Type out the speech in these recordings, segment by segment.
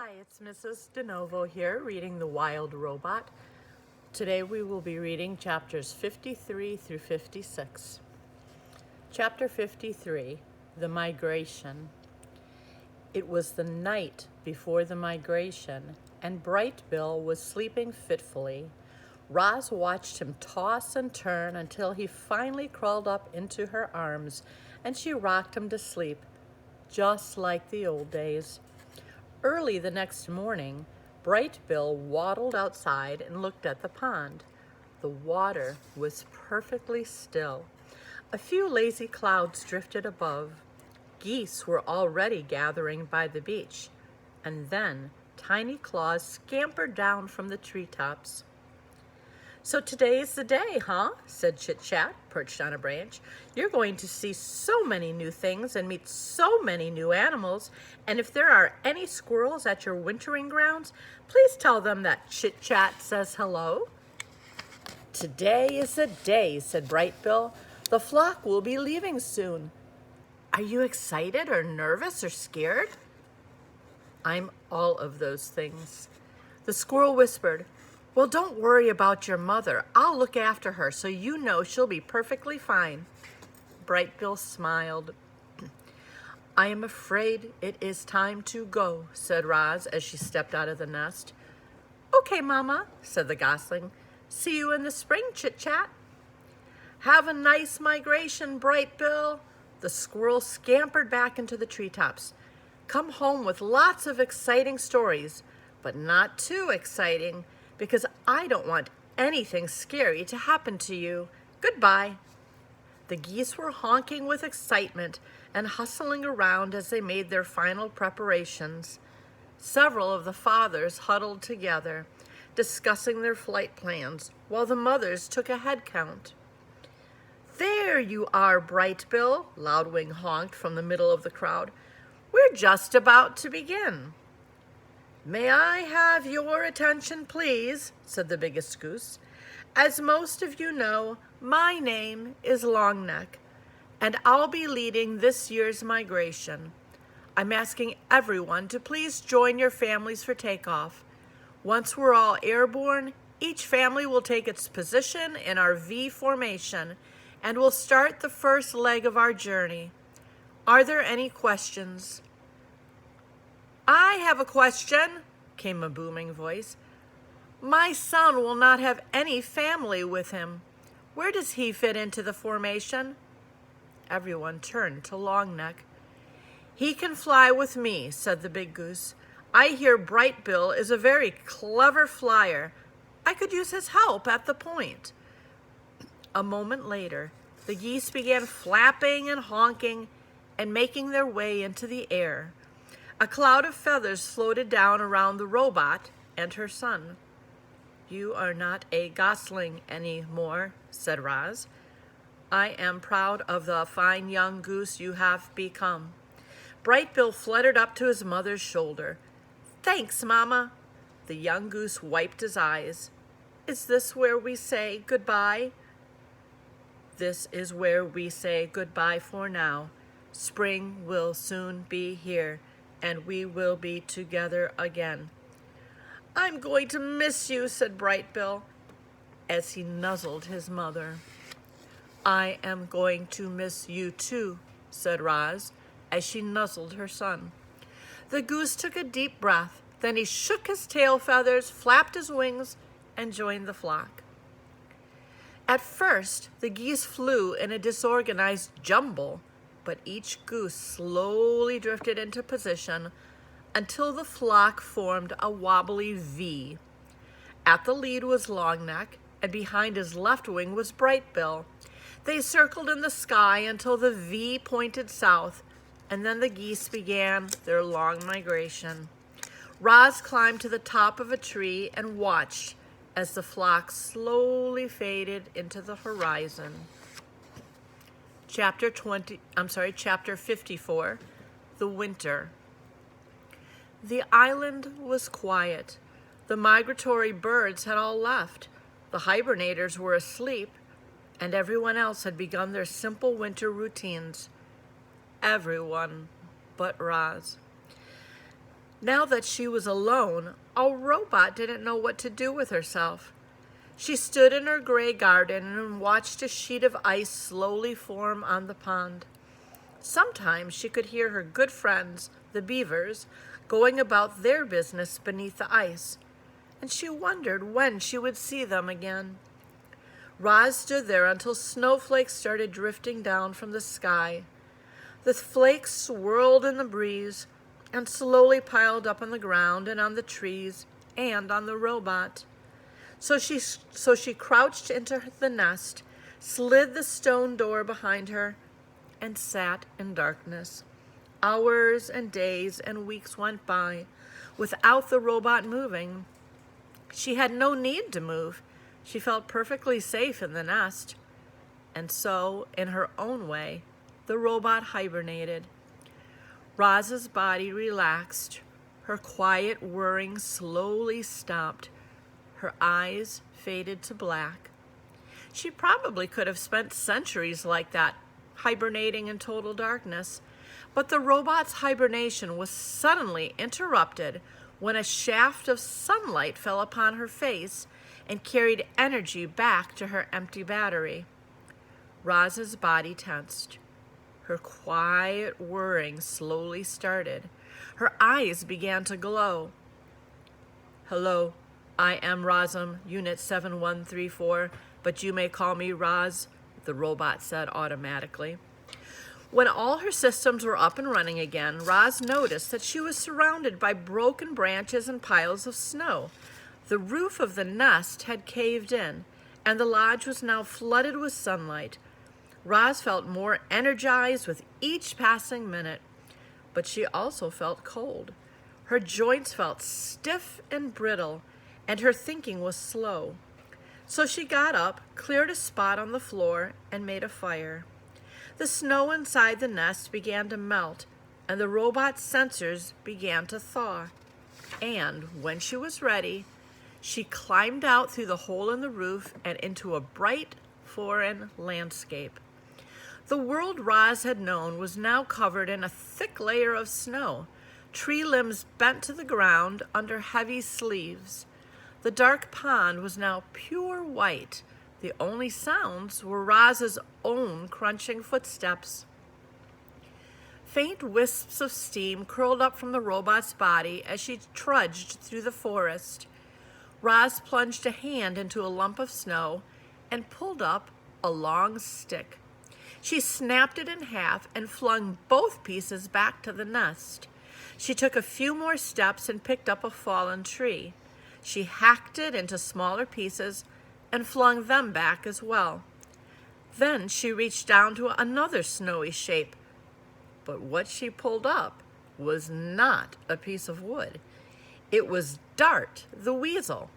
Hi, it's Mrs. DeNovo here reading The Wild Robot. Today we will be reading chapters 53 through 56. Chapter 53, The Migration. It was the night before the migration, and Bright Bill was sleeping fitfully. Roz watched him toss and turn until he finally crawled up into her arms, and she rocked him to sleep, just like the old days. Early the next morning, Bright Bill waddled outside and looked at the pond. The water was perfectly still. A few lazy clouds drifted above. Geese were already gathering by the beach. And then Tiny Claus scampered down from the treetops. "So today's the day, huh?" said Chit Chat, perched on a branch. "You're going to see so many new things and meet so many new animals, and if there are any squirrels at your wintering grounds, please tell them that Chit Chat says hello." "Today is the day," said Bright Bill. "The flock will be leaving soon. Are you excited or nervous or scared?" "I'm all of those things." The squirrel whispered, "Well, don't worry about your mother. I'll look after her so you know she'll be perfectly fine." Bright Bill smiled. "I am afraid it is time to go," said Roz as she stepped out of the nest. "Okay, Mama," said the gosling. "See you in the spring, Chit Chat." "Have a nice migration, Bright Bill." The squirrel scampered back into the treetops. "Come home with lots of exciting stories, but not too exciting, because I don't want anything scary to happen to you. Goodbye." The geese were honking with excitement and hustling around as they made their final preparations. Several of the fathers huddled together, discussing their flight plans, while the mothers took a head count. "There you are, Bright Bill," Loudwing honked from the middle of the crowd. "We're just about to begin." "May I have your attention, please?" said the biggest goose. "As most of you know, my name is Longneck, and I'll be leading this year's migration. I'm asking everyone to please join your families for takeoff. Once we're all airborne, each family will take its position in our V formation, and we'll start the first leg of our journey. Are there any questions?" "I have a question," came a booming voice. "My son will not have any family with him. Where does he fit into the formation?" Everyone turned to Longneck. "He can fly with me," said the big goose. "I hear Bright Bill is a very clever flyer. I could use his help at the point." A moment later, the geese began flapping and honking and making their way into the air. A cloud of feathers floated down around the robot and her son. "You are not a gosling any more," said Roz. "I am proud of the fine young goose you have become." Bright Bill fluttered up to his mother's shoulder. "Thanks, Mama." The young goose wiped his eyes. "Is this where we say goodbye?" "This is where we say goodbye for now. Spring will soon be here, and we will be together again." "I'm going to miss you," said Bright Bill, as he nuzzled his mother. "I am going to miss you too," said Roz, as she nuzzled her son. The goose took a deep breath. Then he shook his tail feathers, flapped his wings, and joined the flock. At first, the geese flew in a disorganized jumble, but each goose slowly drifted into position until the flock formed a wobbly V. At the lead was Longneck, and behind his left wing was Bright Bill. They circled in the sky until the V pointed south, and then the geese began their long migration. Roz climbed to the top of a tree and watched as the flock slowly faded into the horizon. Chapter 54, The Winter. The island was quiet. The migratory birds had all left. The hibernators were asleep, and everyone else had begun their simple winter routines. Everyone but Roz. Now that she was alone, a robot didn't know what to do with herself. She stood in her gray garden and watched a sheet of ice slowly form on the pond. Sometimes she could hear her good friends, the beavers, going about their business beneath the ice, and she wondered when she would see them again. Roz stood there until snowflakes started drifting down from the sky. The flakes swirled in the breeze and slowly piled up on the ground and on the trees and on the robot. So she crouched into the nest, slid the stone door behind her, and sat in darkness. Hours and days and weeks went by without the robot moving. She had no need to move. She felt perfectly safe in the nest. And so, in her own way, the robot hibernated. Roz's body relaxed. Her quiet whirring slowly stopped. Her eyes faded to black. She probably could have spent centuries like that, hibernating in total darkness. But the robot's hibernation was suddenly interrupted when a shaft of sunlight fell upon her face and carried energy back to her empty battery. Roz's body tensed. Her quiet whirring slowly started. Her eyes began to glow. "Hello, I am Rozum, Unit 7134, but you may call me Roz," the robot said automatically. When all her systems were up and running again, Roz noticed that she was surrounded by broken branches and piles of snow. The roof of the nest had caved in, and the lodge was now flooded with sunlight. Roz felt more energized with each passing minute, but she also felt cold. Her joints felt stiff and brittle, and her thinking was slow. So she got up, cleared a spot on the floor, and made a fire. The snow inside the nest began to melt, and the robot's sensors began to thaw. And when she was ready, she climbed out through the hole in the roof and into a bright, foreign landscape. The world Roz had known was now covered in a thick layer of snow, tree limbs bent to the ground under heavy sleeves. The dark pond was now pure white. The only sounds were Roz's own crunching footsteps. Faint wisps of steam curled up from the robot's body as she trudged through the forest. Roz plunged a hand into a lump of snow and pulled up a long stick. She snapped it in half and flung both pieces back to the nest. She took a few more steps and picked up a fallen tree. She hacked it into smaller pieces and flung them back as well. Then she reached down to another snowy shape, but what she pulled up was not a piece of wood. It was Dart, the weasel.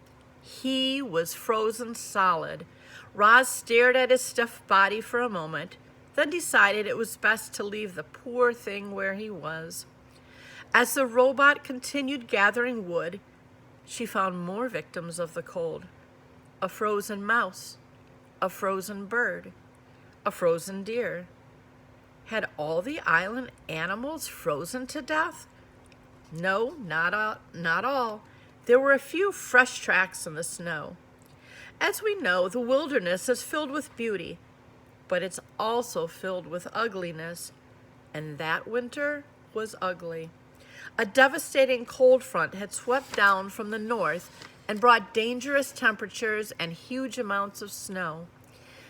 He was frozen solid. Roz stared at his stiff body for a moment, then decided it was best to leave the poor thing where he was. As the robot continued gathering wood, she found more victims of the cold. A frozen mouse, a frozen bird, a frozen deer. Had all the island animals frozen to death? No, not all. There were a few fresh tracks in the snow. As we know, the wilderness is filled with beauty, but it's also filled with ugliness, and that winter was ugly. A devastating cold front had swept down from the north and brought dangerous temperatures and huge amounts of snow.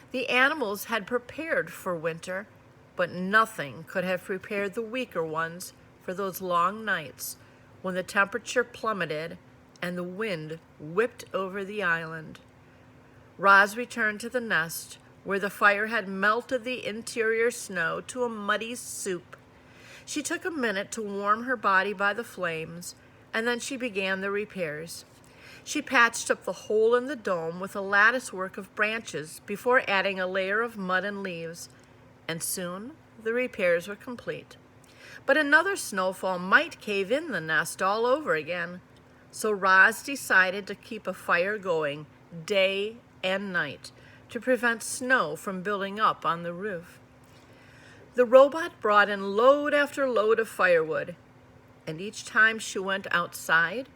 The animals had prepared for winter, but nothing could have prepared the weaker ones for those long nights when the temperature plummeted and the wind whipped over the island. Roz returned to the nest, where the fire had melted the interior snow to a muddy soup. She took a minute to warm her body by the flames, and then she began the repairs. She patched up the hole in the dome with a lattice work of branches before adding a layer of mud and leaves, and soon the repairs were complete. But another snowfall might cave in the nest all over again, so Roz decided to keep a fire going day and night to prevent snow from building up on the roof. The robot brought in load after load of firewood. and each time she went outside,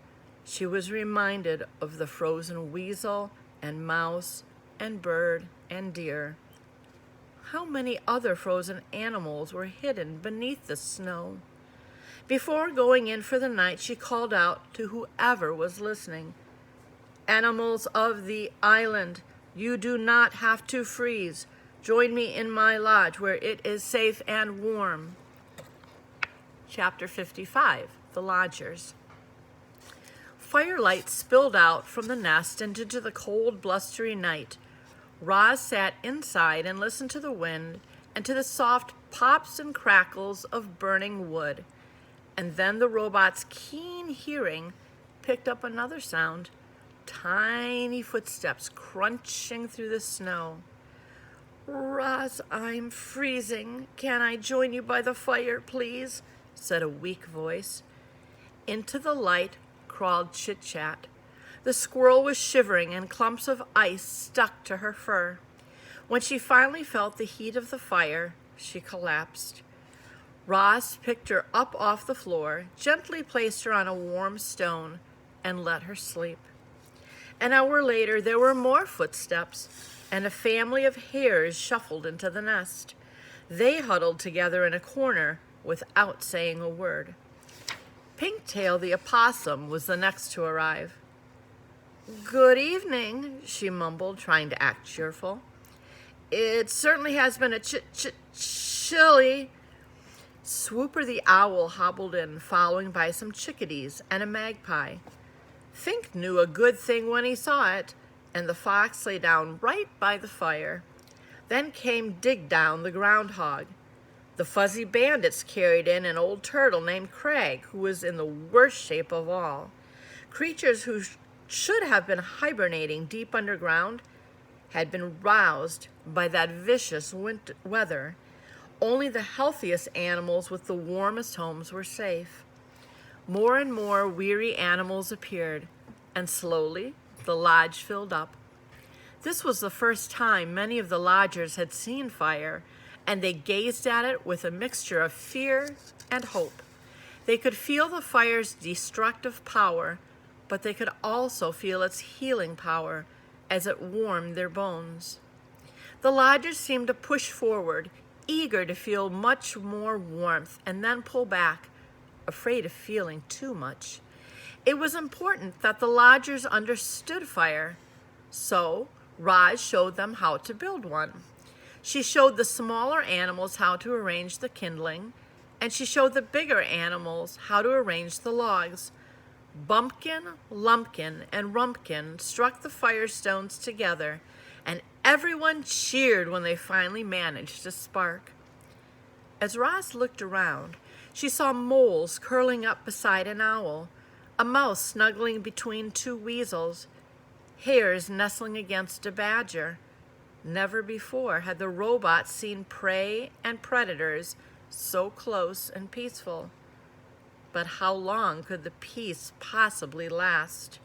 she was reminded of the frozen weasel and mouse and bird and deer. How many other frozen animals were hidden beneath the snow? Before going in for the night, she called out to whoever was listening, "Animals of the island, you do not have to freeze. Join me in my lodge where it is safe and warm." Chapter 55, The Lodgers. Firelight spilled out from the nest and into the cold, blustery night. Roz sat inside and listened to the wind and to the soft pops and crackles of burning wood. And then the robot's keen hearing picked up another sound, tiny footsteps crunching through the snow. "Roz, I'm freezing. Can I join you by the fire, please?" said a weak voice. Into the light crawled Chit-Chat. The squirrel was shivering and clumps of ice stuck to her fur. When she finally felt the heat of the fire, she collapsed. Roz picked her up off the floor, gently placed her on a warm stone, and let her sleep. An hour later, there were more footsteps, and a family of hares shuffled into the nest. They huddled together in a corner without saying a word. Pinktail the opossum was the next to arrive. "Good evening," she mumbled, trying to act cheerful. "It certainly has been a chilly." Swooper the owl hobbled in, followed by some chickadees and a magpie. Fink knew a good thing when he saw it, and the fox lay down right by the fire. Then came Dig Down the groundhog. The fuzzy bandits carried in an old turtle named Crag, who was in the worst shape of all. Creatures who should have been hibernating deep underground had been roused by that vicious winter weather. Only the healthiest animals with the warmest homes were safe. More and more weary animals appeared, and slowly the lodge filled up. This was the first time many of the lodgers had seen fire, and they gazed at it with a mixture of fear and hope. They could feel the fire's destructive power, but they could also feel its healing power as it warmed their bones. The lodgers seemed to push forward, eager to feel much more warmth, and then pull back, afraid of feeling too much. It was important that the lodgers understood fire, so Roz showed them how to build one. She showed the smaller animals how to arrange the kindling, and she showed the bigger animals how to arrange the logs. Bumpkin, Lumpkin, and Rumpkin struck the firestones together, and everyone cheered when they finally managed to spark. As Roz looked around, she saw moles curling up beside an owl, a mouse snuggling between two weasels, hares nestling against a badger. Never before had the robot seen prey and predators so close and peaceful. But how long could the peace possibly last?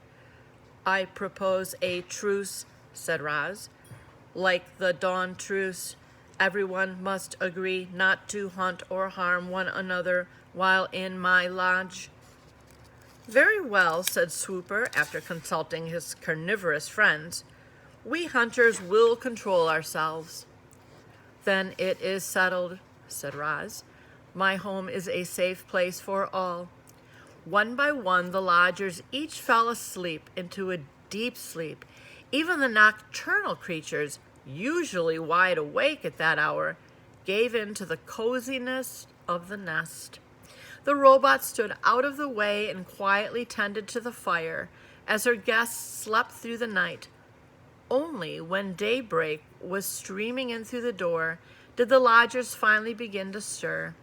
"I propose a truce," said Roz. "Like the dawn truce, everyone must agree not to hunt or harm one another while in my lodge." "Very well," said Swooper, after consulting his carnivorous friends. "We hunters will control ourselves." "Then it is settled," said Roz. "My home is a safe place for all." One by one, the lodgers each fell asleep into a deep sleep. Even the nocturnal creatures, usually wide awake at that hour, gave in to the coziness of the nest. The robot stood out of the way and quietly tended to the fire as her guests slept through the night. Only when daybreak was streaming in through the door did the lodgers finally begin to stir.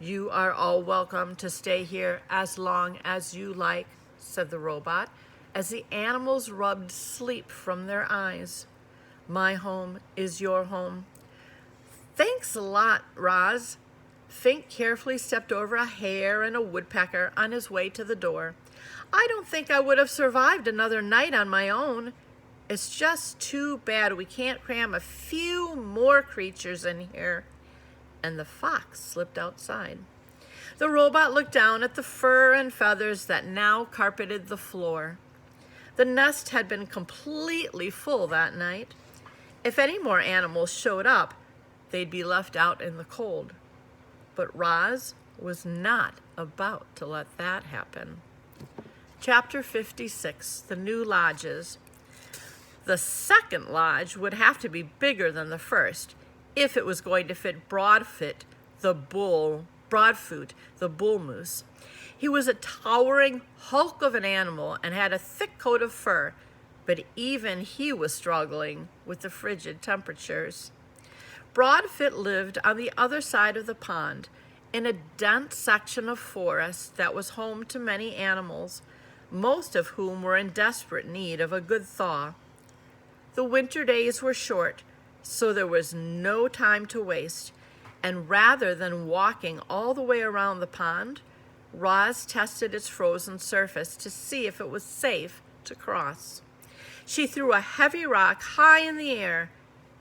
"You are all welcome to stay here as long as you like," said the robot, as the animals rubbed sleep from their eyes. "My home is your home." "Thanks a lot, Roz." Fink carefully stepped over a hare and a woodpecker on his way to the door. "I don't think I would have survived another night on my own. It's just too bad we can't cram a few more creatures in here." And the fox slipped outside. The robot looked down at the fur and feathers that now carpeted the floor. The nest had been completely full that night. If any more animals showed up, they'd be left out in the cold. But Roz was not about to let that happen. Chapter 56, the new lodges. The second lodge would have to be bigger than the first if it was going to fit Broadfoot, the bull moose. He was a towering hulk of an animal and had a thick coat of fur, but even he was struggling with the frigid temperatures. Broadfoot lived on the other side of the pond, in a dense section of forest that was home to many animals, most of whom were in desperate need of a good thaw. The winter days were short, so there was no time to waste, and rather than walking all the way around the pond, Roz tested its frozen surface to see if it was safe to cross. She threw a heavy rock high in the air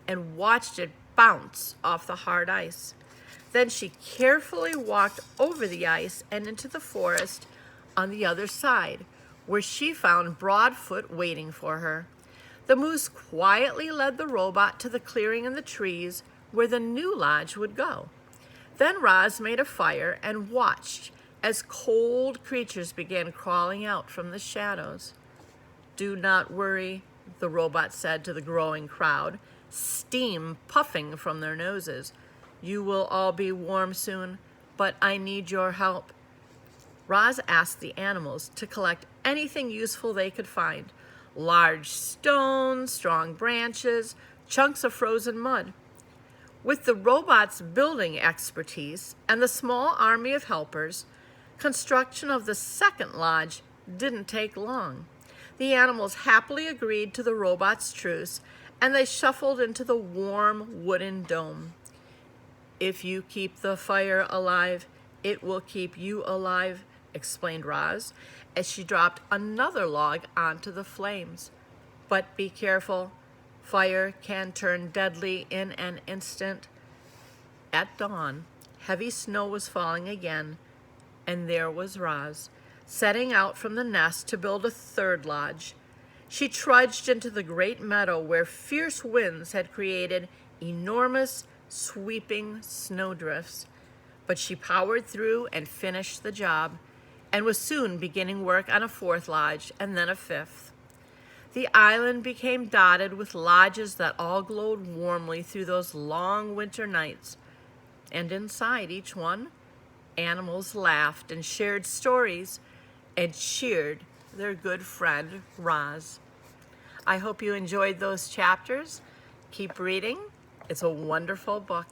and watched it bounce off the hard ice. Then she carefully walked over the ice and into the forest on the other side, where she found Broadfoot waiting for her. The moose quietly led the robot to the clearing in the trees where the new lodge would go. Then Roz made a fire and watched as cold creatures began crawling out from the shadows. "Do not worry," the robot said to the growing crowd, steam puffing from their noses. "You will all be warm soon, but I need your help." Roz asked the animals to collect anything useful they could find: large stones, strong branches, chunks of frozen mud. With the robot's building expertise and the small army of helpers, construction of the second lodge didn't take long. The animals happily agreed to the robot's truce, and they shuffled into the warm wooden dome. "If you keep the fire alive, it will keep you alive," explained Roz, as she dropped another log onto the flames. "But be careful. Fire can turn deadly in an instant." At dawn, heavy snow was falling again, and there was Roz, setting out from the nest to build a third lodge. She trudged into the great meadow where fierce winds had created enormous, sweeping snowdrifts. But she powered through and finished the job, and was soon beginning work on a fourth lodge and then a fifth. The island became dotted with lodges that all glowed warmly through those long winter nights, and inside each one, animals laughed and shared stories and cheered their good friend Roz. I hope you enjoyed those chapters. Keep reading. It's a wonderful book.